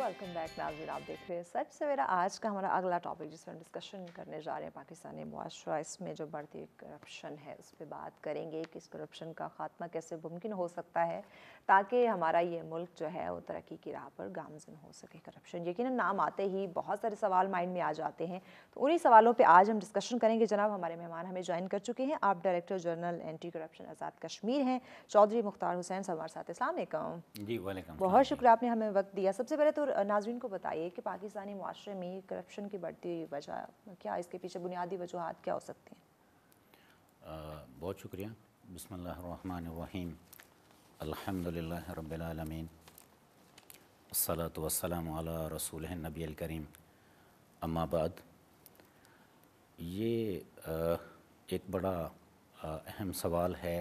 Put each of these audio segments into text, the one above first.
Welcome back नाज़रीन, आप देख रहे हैं सच सवेरा। आज का हमारा अगला टॉपिक जिसमें हम डिस्कशन करने जा रहे हैं पाकिस्तानी मुआशरा, इसमें जो बढ़ती करप्शन है उस पर बात करेंगे कि इस करप्शन का ख़ात्मा कैसे मुमकिन हो सकता है ताकि हमारा ये मुल्क जो है वो तरक्की की राह पर गामज़न हो सके। करप्शन यकीनन नाम आते ही बहुत सारे सवाल माइंड में आ जाते हैं, तो उन्हीं सवालों पर आज हम डिस्कशन करेंगे। जनाब हमारे मेहमान हमें ज्वाइन कर चुके हैं। आप director general anti corruption Azad Kashmir हैं, चौधरी मुख्तार हुसैन साहब हमारे साथ। अस्सलाम वालेकुम। जी वालेकुम। बहुत शुक्रिया आपने हमें वक्त दिया। सबसे पहले तो नाज़रीन को बताइए कि पाकिस्तानी मुआशरे में करप्शन की बढ़ती वजह क्या, इसके पीछे बुनियादी वजूहात क्या हो सकती हैं? बहुत शुक्रिया। बिस्मिल्लाहिर्रहमानिर्रहीम, अल्हम्दुलिल्लाह रब्बिल आलमीन, अस्सलातु वस्सलामु अला रसूलिहिन नबिय्यिल करीम, अम्मा बाद। ये एक बड़ा अहम सवाल है,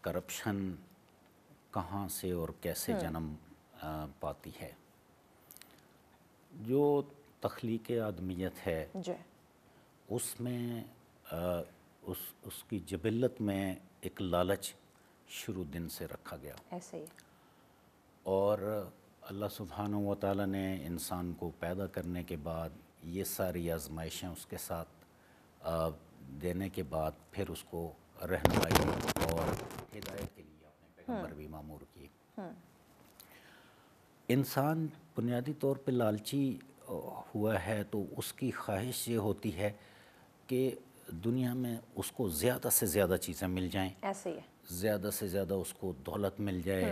करप्शन कहाँ से और कैसे जन्म पाती है। जो तख्लीक़ आदमियत है उसमें उसकी जबिल्लत में एक लालच शुरू दिन से रखा गया। ऐसे ही और अल्लाह सुब्हानहू व तआला ने इंसान को पैदा करने के बाद ये सारी आजमाइशें उसके साथ देने के बाद फिर उसको रहनुमाई और हिदायत के लिए अपने पैगंबर भी मामूर किए। इंसान बुनियादी तौर पे लालची हुआ है, तो उसकी ख्वाहिश ये होती है कि दुनिया में उसको ज़्यादा से ज़्यादा चीज़ें मिल जाएं, ऐसे ही ज़्यादा से ज़्यादा उसको दौलत मिल जाए,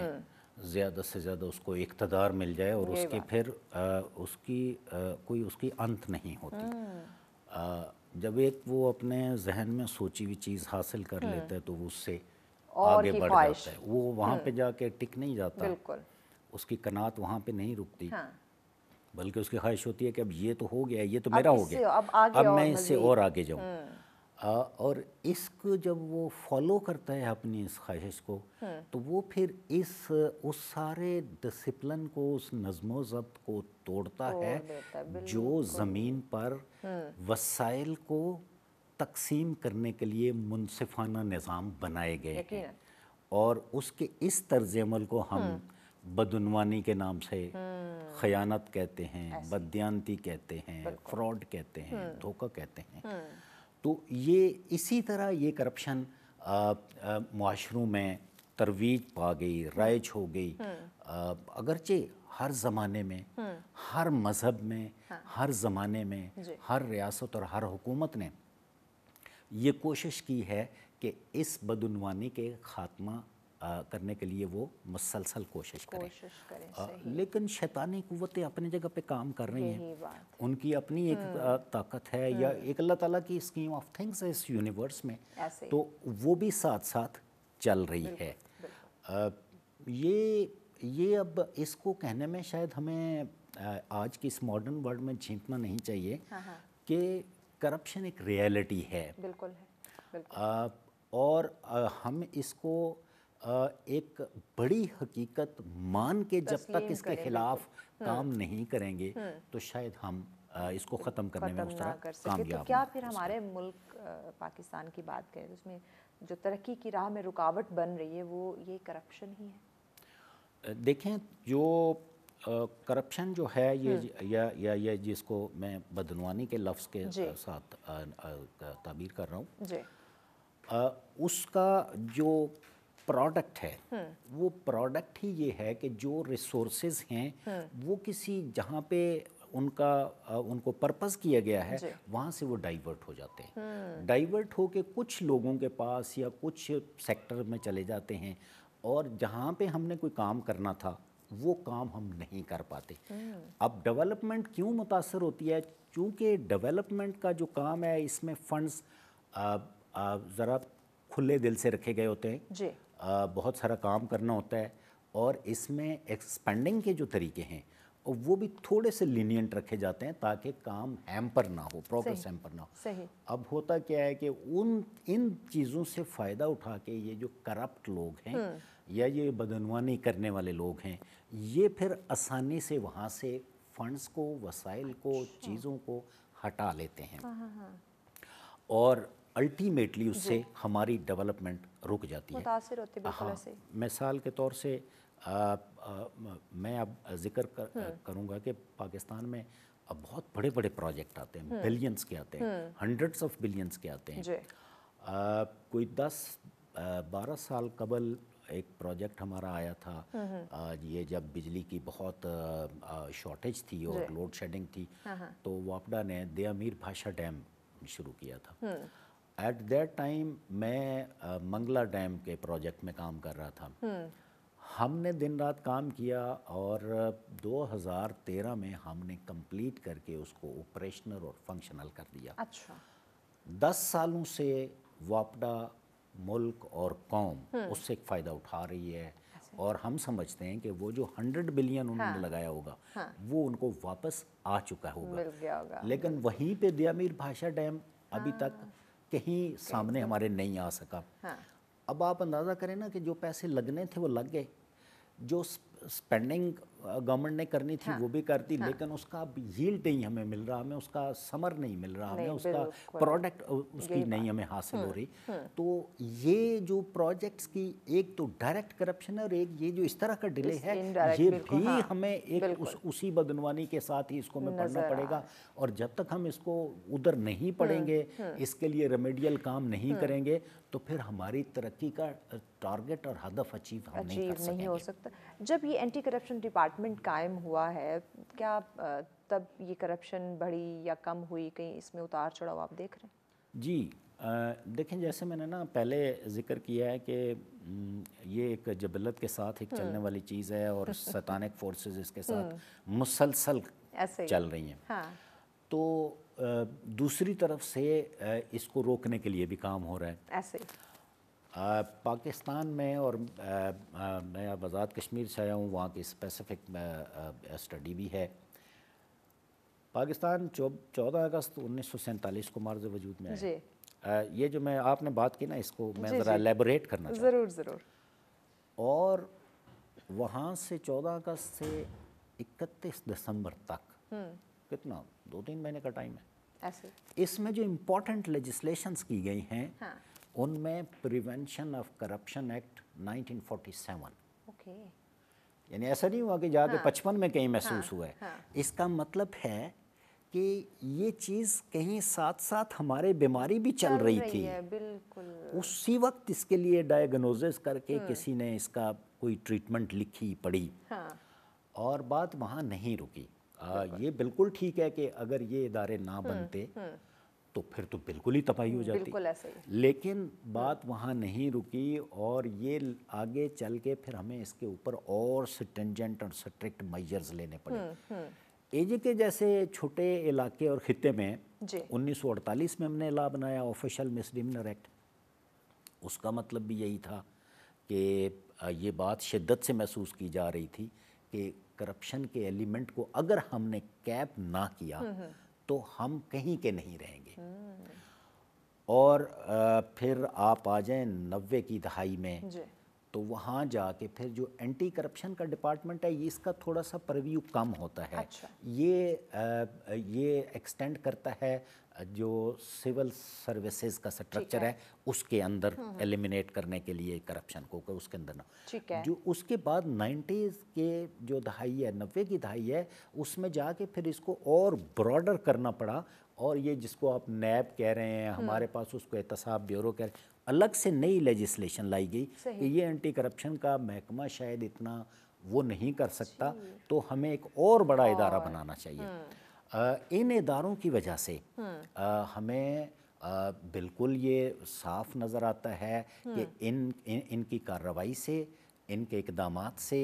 ज़्यादा से ज़्यादा उसको इक़्तिदार मिल जाए, और उसके फिर कोई उसकी अंत नहीं होती। जब एक वो अपने जहन में सोची हुई चीज़ हासिल कर लेता है तो वो उससे आगे बढ़ जाता है। वो वहाँ पे जाके टिक नहीं जाता, बिल्कुल उसकी कनात वहाँ पे नहीं रुकती। हाँ। बल्कि उसकी ख्वाहिश होती है कि अब ये तो हो गया, ये तो मेरा हो गया, अब मैं इससे और आगे जाऊँ। और इसको जब वो फॉलो करता है अपनी इस ख्वाहिश को, तो वो फिर उस सारे डिसिप्लिन को, उस नज़्मो ज़ब्त को तोड़ता है जो ज़मीन पर वसाइल को तकसीम करने के लिए मुनसिफाना निज़ाम बनाए गए हैं। और उसके इस तर्ज़ अमल को हम बदउनवानी के नाम से खयानत कहते हैं, बददियानती कहते हैं, फ्रॉड कहते हैं, धोखा कहते हैं। तो ये इसी तरह ये करप्शन मुआशरों में तरवीज पा गई, राइज हो गई। अगरचे हर ज़माने में, हर मज़हब में, हर ज़माने में, हर रियासत और हर हुकूमत ने ये कोशिश की है कि इस बदउनवानी के ख़ात्मा करने के लिए वो मुसलसल कोशिश करें। लेकिन शैतानी कुव्वतें अपनी जगह पे काम कर रही हैं, उनकी अपनी एक ताकत है, या एक अल्लाह ताला की स्कीम ऑफ थिंग्स है इस यूनिवर्स में, तो वो भी साथ साथ चल रही है। ये अब इसको कहने में शायद हमें आज की इस मॉडर्न वर्ल्ड में झेंपना नहीं चाहिए कि करप्शन एक रियलिटी है। बिल्कुल है। और हम इसको एक बड़ी हकीकत मान के जब तक इसके खिलाफ काम नहीं करेंगे तो शायद हम इसको ख़त्म करने में उस तरह कामयाब। तो क्या फिर हमारे मुल्क पाकिस्तान की बात करें तो उसमें जो तरक्की की राह में रुकावट बन रही है वो ये करप्शन ही है? देखें, जो करप्शन जो है ये जिसको मैं बदनवानी के लफ्ज़ के साथ ताबीर कर रहा हूँ, उसका जो प्रोडक्ट है वो प्रोडक्ट ही ये है कि जो रिसोर्सेज हैं वो किसी जहाँ पे उनको पर्पस किया गया है वहाँ से वो डाइवर्ट हो जाते हैं। डाइवर्ट हो के कुछ लोगों के पास या कुछ सेक्टर में चले जाते हैं, और जहाँ पे हमने कोई काम करना था वो काम हम नहीं कर पाते। अब डेवलपमेंट क्यों मुतासर होती है? चूँकि डेवलपमेंट का जो काम है इसमें फंड्स ज़रा खुले दिल से रखे गए होते हैं, बहुत सारा काम करना होता है, और इसमें एक्सपेंडिंग के जो तरीके हैं वो भी थोड़े से लीनियंट रखे जाते हैं ताकि काम हैम्पर ना हो, प्रोग्रेस हैम्पर ना हो। अब होता क्या है कि इन चीज़ों से फ़ायदा उठा के ये जो करप्ट लोग हैं या ये बदनवानी करने वाले लोग हैं, ये फिर आसानी से वहाँ से फंड्स को, वसाइल को, चीज़ों को हटा लेते हैं, और अल्टीमेटली उससे हमारी डेवलपमेंट रुक जाती है। मुतासिर होती है बिल्कुल ऐसे। मिसाल के तौर से मैं अब जिक्र करूँगा कि पाकिस्तान में अब बहुत बड़े बड़े प्रोजेक्ट आते हैं, बिलियंस के आते हैं, हंड्रेड्स ऑफ बिलियंस के आते हैं। कोई 10-12 साल कबल एक प्रोजेक्ट हमारा आया था, ये जब बिजली की बहुत शॉर्टेज थी और लोड शेडिंग थी, तो वापडा ने देआमीर भाषा डैम शुरू किया था। एट दैट टाइम मैं मंगला डैम के प्रोजेक्ट में काम कर रहा था। हमने दिन रात काम किया और 2013 में हमने कंप्लीट करके उसको ऑपरेशनल और फंक्शनल कर दिया। अच्छा। 10 सालों से वापडा मुल्क और कौम उससे एक फ़ायदा उठा रही है, और हम समझते हैं कि वो जो 100 बिलियन उन्होंने लगाया होगा वो उनको वापस आ चुका होगा, मिल गया होगा। लेकिन वहीं पे देआमीर भाषा डैम अभी तक कहीं सामने हमारे नहीं आ सका। अब आप अंदाज़ा करें ना कि जो पैसे लगने थे वो लग गए, जो स्पेंडिंग गवर्नमेंट ने करनी थी वो भी कर दी, लेकिन उसका यील्ड नहीं हमें मिल रहा, हमें उसका समर नहीं मिल रहा, हमें उसका प्रोडक्ट उसकी नहीं हमें हासिल हो रही। तो ये जो प्रोजेक्ट्स की एक तो डायरेक्ट करप्शन है, और एक ये जो इस तरह का डिले है, ये भी हमें एक उसी बदनवानी के साथ ही इसको हमें पढ़ना पड़ेगा। और जब तक हम इसको उधर नहीं पढ़ेंगे, इसके लिए रेमेडियल काम नहीं करेंगे, तो फिर हमारी तरक्की का टारगेट और हदफ अचीव हम नहीं कर सकेंगे। नहीं हो सकता। जब ये एंटी करप्शन डिपार्टमेंट कायम हुआ है, क्या तब ये करप्शन बढ़ी या कम हुई, कहीं इसमें उतार चढ़ाव आप देख रहे हैं? जी, देखें, जैसे मैंने ना पहले जिक्र किया है कि ये एक जबलत के साथ एक चलने वाली चीज़ है, और सैतानिक फोर्सेस इसके साथ मुसलसल चल रही हैं। हाँ। तो दूसरी तरफ से इसको रोकने के लिए भी काम हो रहा है। ऐसे पाकिस्तान में, और मैं अब आज़ाद कश्मीर से आया हूँ, वहाँ की स्पेसिफिक स्टडी भी है। पाकिस्तान 14 अगस्त 1947 को मार्ज़ वजूद में आया। ये जो मैं आपने बात की ना, इसको मैं ज़रा एलेबोरेट करना चाहता हूँ। ज़रूर। और वहाँ से 14 अगस्त से 31 दिसंबर तक कितना 2-3 महीने का टाइम है। ऐसे इसमें जो इम्पोर्टेंट लेजिस्लेशंस की गई हैं, उनमें prevention of corruption act 1947। Okay. यानी ऐसा नहीं हुआ कि जाके 55 में कहीं महसूस हुआ है। इसका मतलब है कि ये चीज़ कहीं साथ साथ हमारे बीमारी भी चल रही थी। बिल्कुल। उसी वक्त इसके लिए डायग्नोसिस करके किसी ने इसका कोई ट्रीटमेंट लिखी पड़ी, और बात वहाँ नहीं रुकी। ये बिल्कुल ठीक है कि अगर ये इदारे ना बनते तो फिर तो बिल्कुल ही तबाही हो जाती। बिल्कुल ऐसे ही। लेकिन बात वहाँ नहीं रुकी, और ये आगे चल के फिर हमें इसके ऊपर और स्ट्रिंजेंट और स्ट्रिक्ट मेजर्स लेने पड़े। एजे के जैसे छोटे इलाके और खित्ते में 1948 में हमने ला बनाया ऑफिशियल मिसडिमिनर एक्ट। उसका मतलब भी यही था कि ये बात शिद्दत से महसूस की जा रही थी कि करप्शन के एलिमेंट को अगर हमने कैप ना किया तो हम कहीं के नहीं रहेंगे। और फिर आप आ जाएं 90 की दहाई में, तो वहाँ जाके फिर जो एंटी करप्शन का डिपार्टमेंट है, ये इसका थोड़ा सा परव्यू कम होता है। अच्छा। ये एक्सटेंड करता है जो सिविल सर्विसेज का स्ट्रक्चर है उसके अंदर एलिमिनेट करने के लिए करप्शन को, उसके अंदर ना। ठीक है। जो उसके बाद 90s के जो दहाई है, 90 की दहाई है, उसमें जाके फिर इसको और ब्रॉडर करना पड़ा, और ये जिसको आप नैब कह रहे हैं, हमारे पास उसको एहतसाब ब्यूरो कह रहे हैं, अलग से नई लेजिस्लेशन लाई गई कि ये एंटी करप्शन का महकमा शायद इतना वो नहीं कर सकता, तो हमें एक और बड़ा इदारा बनाना चाहिए। इन इदारों की वजह से हमें बिल्कुल ये साफ नज़र आता है कि इनकी कार्रवाई से, इनके इक़दामात से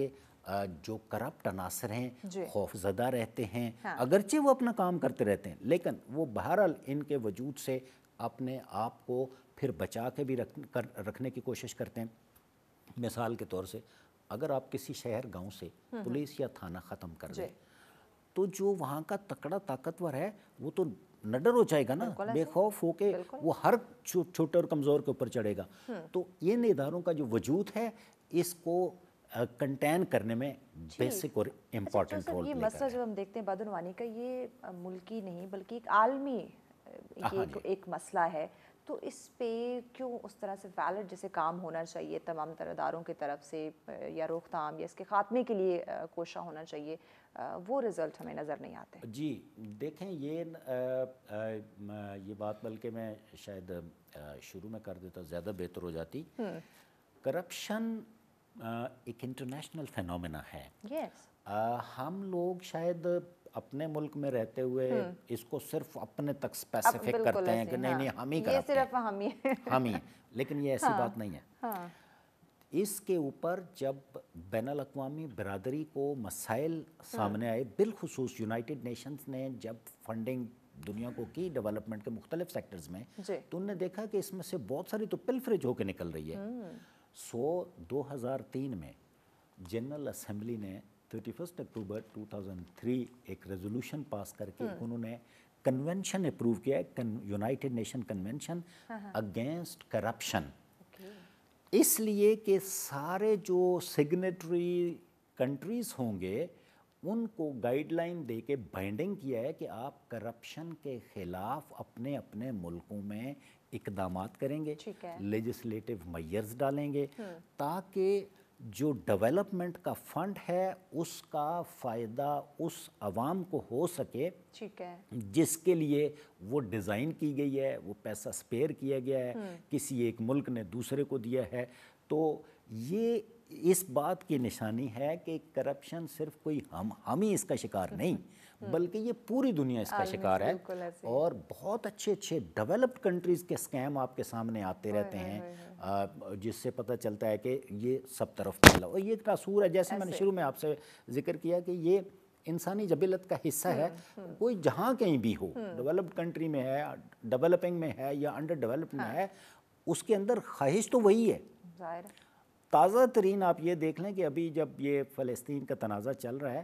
जो करप्ट अनासर हैं खौफजदा रहते हैं। अगरचे वो अपना काम करते रहते हैं, लेकिन वो बहरहाल इनके वजूद से अपने आप को फिर बचा के भी रखने की कोशिश करते हैं। मिसाल के तौर से, अगर आप किसी शहर गांव से पुलिस या थाना ख़त्म कर दें, तो जो वहाँ का तकड़ा ताकतवर है वो तो नडर हो जाएगा ना, बेखौफ होके वो हर छोटे और कमज़ोर के ऊपर चढ़ेगा। तो इन इदारों का जो वजूद है, इसको कंटेन करने में बेसिक और इम्पॉर्टेंट रोल ये मसला जब हम देखते हैं बदनवानी का, ये मुल्की नहीं बल्कि एक आलमी एक मसला है। تو اس پہ کیوں اس طرح سے ویلڈ جیسے کام ہونا چاہیے تمام تر اداروں کی طرف سے یا روک تھام یا اس کے خاتمے کے لیے کوشاں ہونا چاہیے، وہ رزلٹ ہمیں نظر نہیں آتے؟ جی دیکھیں یہ بات بلکہ میں شاید شروع میں کر دیتا زیادہ بہتر ہو جاتی. کرپشن ایک انٹرنیشنل فینومینا ہے. ہم لوگ شاید اپنے ملک میں رہتے ہوئے اس کو صرف اپنے تک اسپیسیفک کرتے ہیں کہ نہیں ہم ہی کرتے ہیں، ہم ہی، لیکن یہ ایسی بات نہیں ہے. اس کے اوپر جب بین الاقوامی برادری کو مسائل سامنے آئے، بالخصوص یونائٹڈ نیشنز نے جب فنڈنگ دنیا کو کی ڈیولپمنٹ کے مختلف سیکٹرز میں، تو انہوں نے دیکھا کہ اس میں سے بہت ساری تو پلفریج ہو کے نکل رہی ہے. 2003 میں جنرل اسمبلی نے 31 اکتوبر 2003 ایک ریزولوشن پاس کر کے انہوں نے کنونشن اپروو کیا ہے، United Nation convention against corruption. اس لیے کہ سارے جو سگنیٹری کنٹریز ہوں گے ان کو گائیڈ لائن دے کے بائنڈنگ کیا ہے کہ آپ کرپشن کے خلاف اپنے اپنے ملکوں میں اقدامات کریں گے، لیجسلیٹو میئرز ڈالیں گے، تاکہ جو ڈیولپمنٹ کا فنڈ ہے اس کا فائدہ اس عوام کو ہو سکے جس کے لیے وہ ڈیزائن کی گئی ہے، وہ پیسہ سپیئر کیا گیا ہے، کسی ایک ملک نے دوسرے کو دیا ہے. تو یہ اس بات کی نشانی ہے کہ کرپشن صرف کوئی ہم ہی اس کا شکار نہیں، بلکہ یہ پوری دنیا اس کا شکار ہے. اور بہت اچھے ڈیولپڈ کنٹریز کے اسکیم آپ کے سامنے آتے رہتے ہیں جس سے پتہ چلتا ہے کہ یہ سب طرف پھیلا. اور یہ ایک تاثر ہے، جیسے میں نے شروع میں آپ سے ذکر کیا کہ یہ انسانی جبلت کا حصہ ہے. کوئی جہاں کہیں بھی ہو، ڈیولپڈ کنٹری میں ہے، ڈیولپنگ میں ہے یا انڈر ڈیولپڈ میں ہے، اس کے اندر خواہش تو وہی ہے. تازہ ترین آپ یہ دیکھ لیں کہ ابھی جب یہ فلسطین کا تنازع چل رہا ہے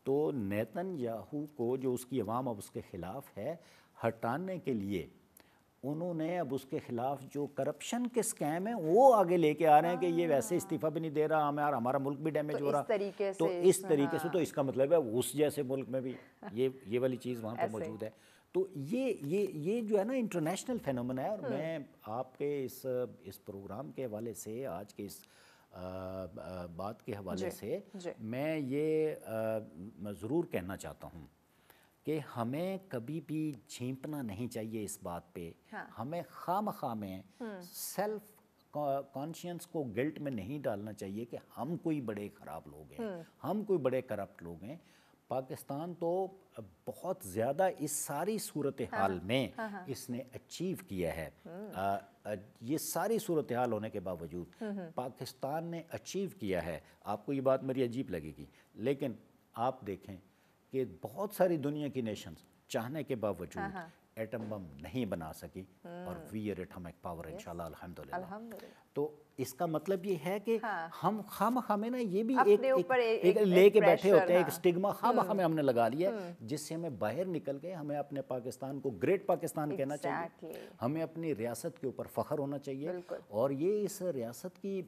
تو نیتن یاہو کو، جو اس کی عوام اب اس کے خلاف ہے، ہٹانے کے لیے انہوں نے اب اس کے خلاف جو کرپشن کے سکیم ہیں وہ آگے لے کے آ رہے ہیں کہ یہ ویسے استعفیٰ بھی نہیں دے رہا ہمارا ملک بھی ڈیمیج ہو رہا. تو اس طریقے سے تو اس کا مطلب ہے اس جیسے ملک میں بھی یہ والی چیز وہاں پہ موجود ہے. تو یہ جو ہے نا انٹرنیشنل فینومینا ہے. اور میں آپ کے اس پروگرام کے حوالے سے، آج کے اس بات کے حوالے سے میں یہ ضرور کہنا چاہتا ہوں کہ ہمیں کبھی بھی جھینپنا نہیں چاہیے اس بات پہ. ہمیں خواہ میں سیلف کانشینس کو گلٹ میں نہیں ڈالنا چاہیے کہ ہم کوئی بڑے خراب لوگ ہیں، ہم کوئی بڑے کرپٹ لوگ ہیں. پاکستان تو بہت زیادہ اس ساری صورتحال میں اس نے اچیو کیا ہے. یہ ساری صورتحال ہونے کے باوجود پاکستان نے اچیو کیا ہے. آپ کو یہ بات میری عجیب لگے گی، لیکن آپ دیکھیں کہ بہت ساری دنیا کی نیشنز چاہنے کے باوجود ایٹم بم نہیں بنا سکی، اور وی آر ایٹمک پاور انشاءاللہ الحمدللہ. تو اس کا مطلب یہ ہے کہ ہم ہمیں نا یہ بھی ایک لے کے بیٹھے ہوتے ہیں، ایک سٹگما ہم نے لگا لیا ہے جس سے ہمیں باہر نکل کے ہمیں اپنے پاکستان کو گریٹ پاکستان کہنا چاہیے. ہمیں اپنی ریاست کے اوپر فخر ہونا چاہیے، اور یہ اس ریاست کی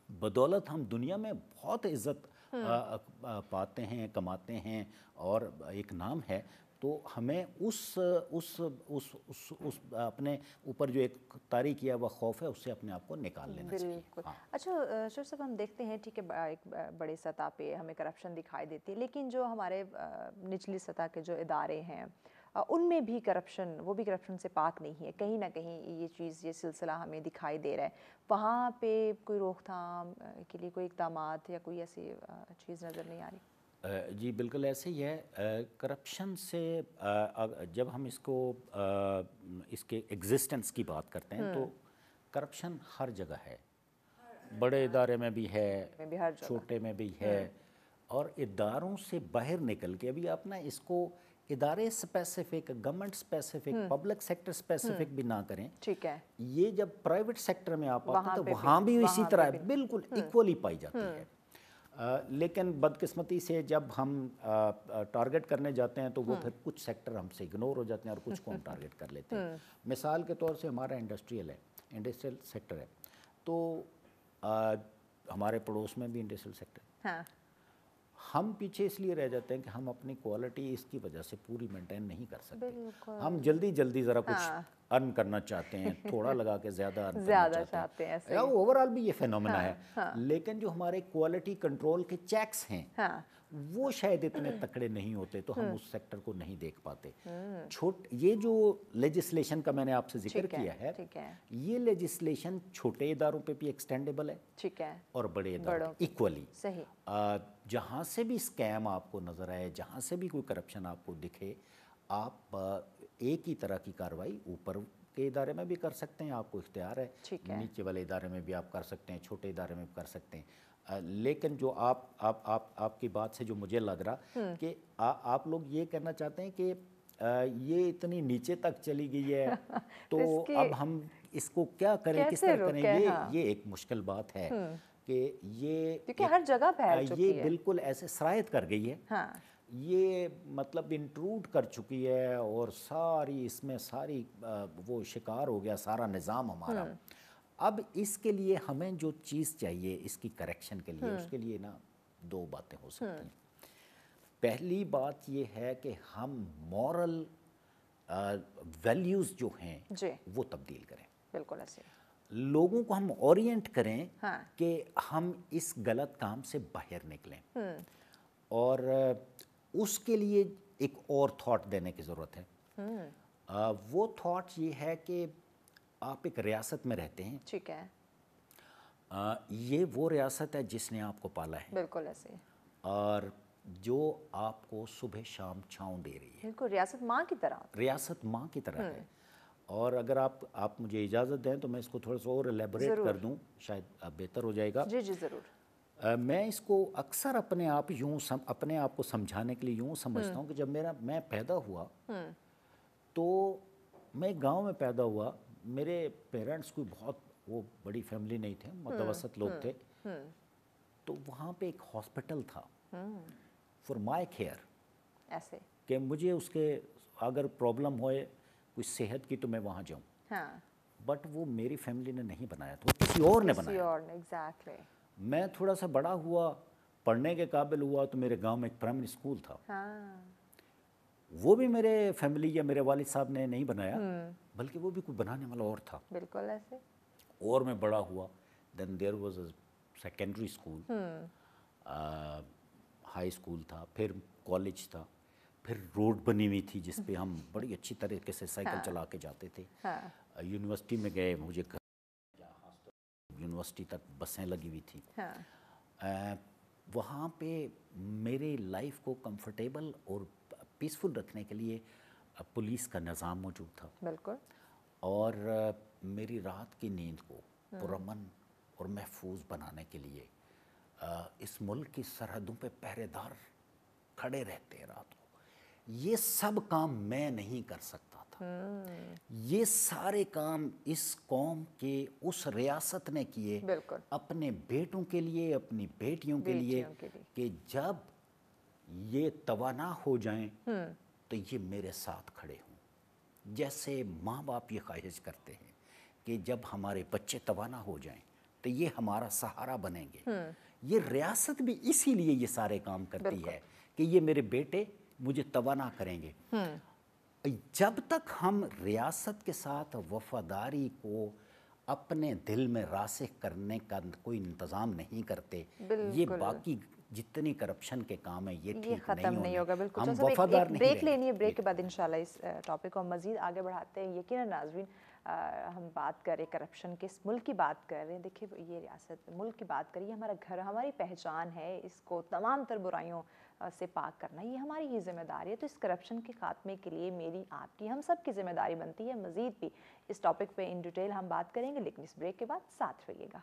بدولت ہم دنیا میں بہت عزت پاتے ہیں، کماتے ہیں، اور ایک نام ہے. تو ہمیں اس اپنے اوپر جو ایک طاری کیا ہوا خوف ہے اس سے اپنے آپ کو نکال لینا چاہیے. اچھا شریف صاحب، ہم دیکھتے ہیں ٹھیک ہے ایک بڑی سطح پہ ہمیں کرپشن دکھائی دیتی ہے، لیکن جو ہمارے نچلی سطح کے جو ادارے ہیں ان میں بھی کرپشن، وہ بھی کرپشن سے پاک نہیں ہے. کہیں نہ کہیں یہ سلسلہ ہمیں دکھائی دے رہا ہے. وہاں پہ کوئی روک تھام کے لیے کوئی اقدامات یا کوئی ایسی چیز نظر نہیں آ رہی؟ جی بالکل ایسے ہی ہے. کرپشن سے جب ہم اس کے ایگزسٹنس کی بات کرتے ہیں تو کرپشن ہر جگہ ہے. بڑے ادارے میں بھی ہے، چھوٹے میں بھی ہے. اور اداروں سے باہر نکل کے ابھی آپ نا اس کو ادارے specific, government specific, public sector specific بھی نہ کریں. ٹھیک ہے. یہ جب پرائیویٹ سیکٹر میں آپ آتے ہیں تو وہاں بھی اسی طرح بالکل ایکولی پائی جاتی ہے. لیکن بدقسمتی سے جب ہم ٹارگٹ کرنے جاتے ہیں تو وہ پھر کچھ سیکٹر ہم سے اگنور ہو جاتے ہیں اور کچھ کو ہم ٹارگٹ کر لیتے ہیں. مثال کے طور سے ہمارا انڈسٹریل سیکٹر ہے، تو ہمارے پڑوس میں بھی انڈسٹریل سیکٹر ہے. ہم پیچھے اس لیے رہ جاتے ہیں کہ ہم اپنی کوالٹی اس کی وجہ سے پوری مینٹین نہیں کر سکتے. ہم جلدی ذرا کچھ अर्न करना चाहते हैं, थोड़ा लगा के ज़्यादा अर्न करना ज़्यादा चाहते चाहते हैं, हैं, ऐसे या ही। ओवरऑल भी ये फेनोमेना हाँ, है। हाँ। लेकिन जो हमारे क्वालिटी कंट्रोल के चेक्स हैं हाँ, वो शायद इतने तकड़े नहीं होते, तो हम उस सेक्टर को नहीं देख पाते। ये जो लेजिस्लेशन का मैंने आपसे जिक्र ठीक है, किया है, ठीक है। ये लेजिस्लेशन छोटे इदारों पे भी एक्सटेंडेबल है ठीक है, और बड़े इदारों बड़ों पे इक्वली। सही। जहाँ से भी स्कैम आपको नज़र आए, जहाँ से भी कोई करप्शन आपको दिखे, आप एक ही तरह की कार्रवाई ऊपर के इदारे में भी कर सकते हैं, आपको इख्तियार है, ठीक है। नीचे वाले इदारे में भी आप कर सकते हैं, छोटे इदारे में भी कर सकते हैं। लेकिन जो आपकी बात से जो मुझे लग रहा कि आप लोग ये कहना चाहते हैं कि ये इतनी नीचे तक चली गई है तो अब हम इसको क्या करें, किस तरह करें, ये एक मुश्किल बात है कि ये क्योंकि हर जगह फैल चुकी ये है। बिल्कुल ऐसे सरायत कर गई है। हाँ, ये मतलब इंट्रूड कर चुकी है और सारी इसमें सारी वो शिकार हो गया सारा निज़ाम हमारा। अब इसके लिए हमें जो चीज़ चाहिए इसकी करेक्शन के लिए, उसके लिए ना दो बातें हो सकती हैं। पहली बात ये है कि हम मॉरल वैल्यूज़ जो हैं जी, वो तब्दील करें, बिल्कुल ऐसे। लोगों को हम ओरिएंट करें हाँ। कि हम इस गलत काम से बाहर निकलें, और उसके लिए एक और थॉट देने की ज़रूरत है। वो थॉट ये है कि आप एक रियासत में रहते हैं, ठीक है, ये वो रियासत है जिसने आपको पाला है बिल्कुल ऐसे। और जो आपको सुबह शाम छाँव दे रही है, बिल्कुल रियासत माँ की तरह। रियासत माँ की तरह है। और अगर आप मुझे इजाज़त दें तो मैं इसको थोड़ा सा और एलेबोरेट कर दूं, शायद बेहतर हो जाएगा। जी जी ज़रूर। मैं इसको अक्सर अपने आप को समझाने के लिए यूँ समझता हूँ कि जब मैं पैदा हुआ तो मैं गांव में पैदा हुआ। मेरे पेरेंट्स कोई बहुत वो बड़ी फैमिली नहीं थे, मतवसत लोग थे। तो वहाँ पे एक हॉस्पिटल था फॉर माय केयर, ऐसे। कि मुझे उसके अगर प्रॉब्लम होए कोई सेहत की तो मैं वहाँ जाऊँ। हाँ, बट वो मेरी फैमिली ने नहीं बनाया था, वो किसी और ने किसी बनाया। और ने, एग्जैक्टली। मैं थोड़ा सा बड़ा हुआ, पढ़ने के काबिल हुआ, तो मेरे गांव में एक प्राइमरी स्कूल था। हाँ, वो भी मेरे फैमिली या मेरे वालिद साहब ने नहीं बनाया, बल्कि वो भी कोई बनाने वाला और था। बिल्कुल ऐसे। और मैं बड़ा हुआ, then there was a secondary school, high school था, फिर कॉलेज था, फिर रोड बनी हुई थी जिस पे हम बड़ी अच्छी तरीके से साइकिल चला के जाते थे। हाँ, यूनिवर्सिटी में गए, मुझे यूनिवर्सिटी तक बसें लगी हुई थी। हाँ, वहाँ पे मेरे लाइफ को कंफर्टेबल और पीसफुल रखने के लिए पुलिस का निज़ाम मौजूद था, बिल्कुल। और मेरी रात की नींद को पुरअमन और महफूज बनाने के लिए इस मुल्क की सरहदों पे पहरेदार खड़े रहते हैं रात को। ये सब काम मैं नहीं कर सकता था। ये सारे काम इस कौम के उस रियासत ने किए, बिल्कुल। अपने बेटों के लिए, अपनी बेटियों के लिए, कि जब ये तवाना हो जाएं तो ये मेरे साथ खड़े हों। जैसे माँ बाप ये ख्वाहिश करते हैं कि जब हमारे बच्चे तवाना हो जाएं तो ये हमारा सहारा बनेंगे। ये रियासत भी इसीलिए ये सारे काम करती है कि ये मेरे बेटे मुझे तवाना करेंगे। जब तक हम रियासत के साथ वफादारी को अपने दिल में रासिख करने का कोई इंतज़ाम नहीं करते, ये बाकी जितनी करप्शन के काम है ये ठीक ख़त्म नहीं होगा। बिल्कुल। हम वफादार नहीं ब्रेक लेनी है, ब्रेक के बाद इंशाल्लाह इस टॉपिक को हम मज़ीद आगे बढ़ाते हैं। यकीनन नाज़रीन, हम बात करें करप्शन के, इस मुल्क की बात कर रहे हैं। देखिए ये रियासत मुल्क की बात करिए, हमारा घर हमारी पहचान है, इसको तमाम तर बुराइयों से पाक करना ये हमारी ही जिम्मेदारी है। तो इस करप्शन के खात्मे के लिए मेरी, आपकी, हम सब की जिम्मेदारी बनती है। मज़ीद भी इस टॉपिक पे इन डिटेल हम बात करेंगे, लेकिन इस ब्रेक के बाद साथ रहिएगा।